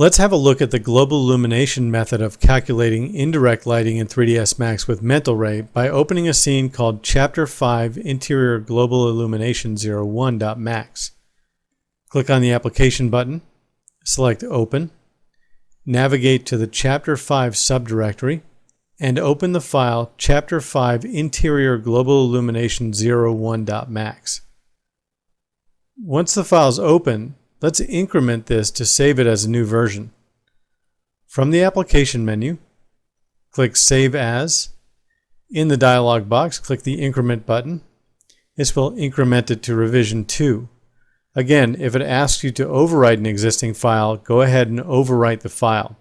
Let's have a look at the global illumination method of calculating indirect lighting in 3ds Max with Mental Ray by opening a scene called Chapter 5 Interior Global Illumination 01.max. Click on the Application button, select Open, navigate to the Chapter 5 subdirectory, and open the file Chapter 5 Interior Global Illumination 01.max. Once the file is open, let's increment this to save it as a new version. From the Application menu, click Save As. In the dialog box, click the Increment button. This will increment it to revision 2. Again, if it asks you to overwrite an existing file, go ahead and overwrite the file.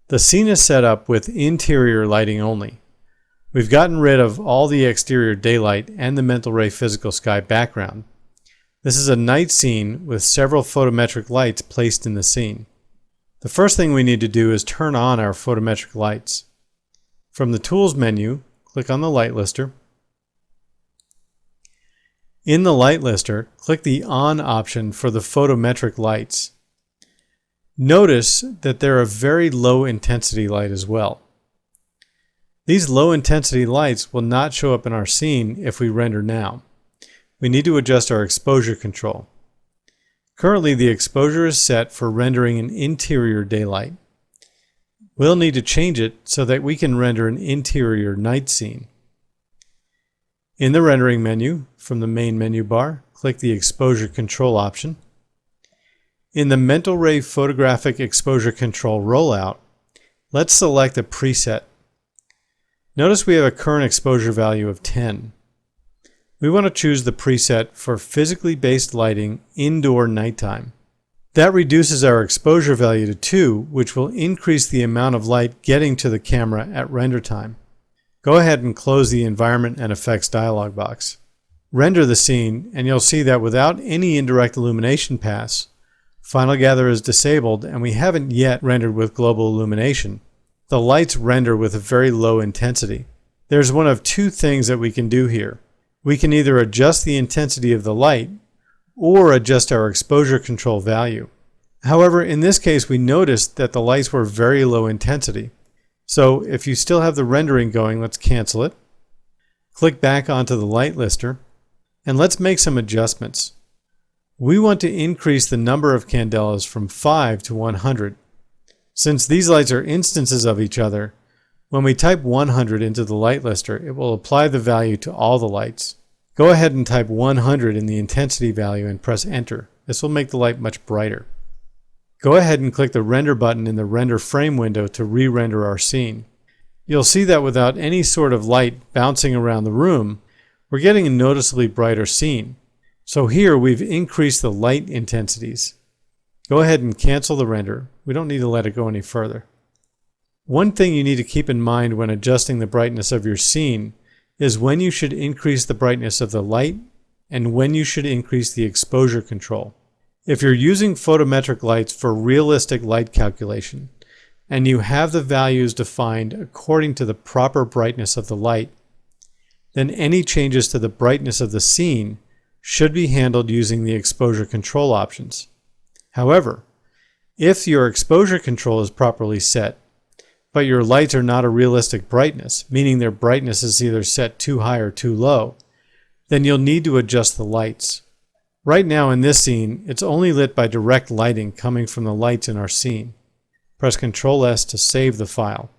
The scene is set up with interior lighting only. We've gotten rid of all the exterior daylight and the Mental Ray physical sky background. This is a night scene with several photometric lights placed in the scene. The first thing we need to do is turn on our photometric lights. From the Tools menu, click on the Light Lister. In the Light Lister, click the On option for the photometric lights. Notice that they're a very low intensity light as well. These low intensity lights will not show up in our scene if we render now. We need to adjust our exposure control. Currently the exposure is set for rendering an interior daylight. We'll need to change it so that we can render an interior night scene. In the rendering menu, from the main menu bar, click the exposure control option. In the Mental Ray photographic exposure control rollout, let's select a preset. Notice we have a current exposure value of 10. We want to choose the preset for physically based lighting indoor nighttime. That reduces our exposure value to 2, which will increase the amount of light getting to the camera at render time. Go ahead and close the Environment and Effects dialog box. Render the scene and you'll see that without any indirect illumination pass, Final Gather is disabled and we haven't yet rendered with global illumination. The lights render with a very low intensity. There's one of two things that we can do here. We can either adjust the intensity of the light or adjust our exposure control value. However, in this case we noticed that the lights were very low intensity. So if you still have the rendering going, let's cancel it. Click back onto the Light Lister and let's make some adjustments. We want to increase the number of candelas from 5 to 100. Since these lights are instances of each other, when we type 100 into the Light Lister, it will apply the value to all the lights. Go ahead and type 100 in the intensity value and press Enter. This will make the light much brighter. Go ahead and click the Render button in the Render Frame window to re-render our scene. You'll see that without any sort of light bouncing around the room, we're getting a noticeably brighter scene. So here we've increased the light intensities. Go ahead and cancel the render. We don't need to let it go any further. One thing you need to keep in mind when adjusting the brightness of your scene is when you should increase the brightness of the light and when you should increase the exposure control. If you're using photometric lights for realistic light calculation and you have the values defined according to the proper brightness of the light, then any changes to the brightness of the scene should be handled using the exposure control options. However, if your exposure control is properly set, but your lights are not a realistic brightness, meaning their brightness is either set too high or too low, then you'll need to adjust the lights. Right now in this scene, it's only lit by direct lighting coming from the lights in our scene. Press Ctrl S to save the file.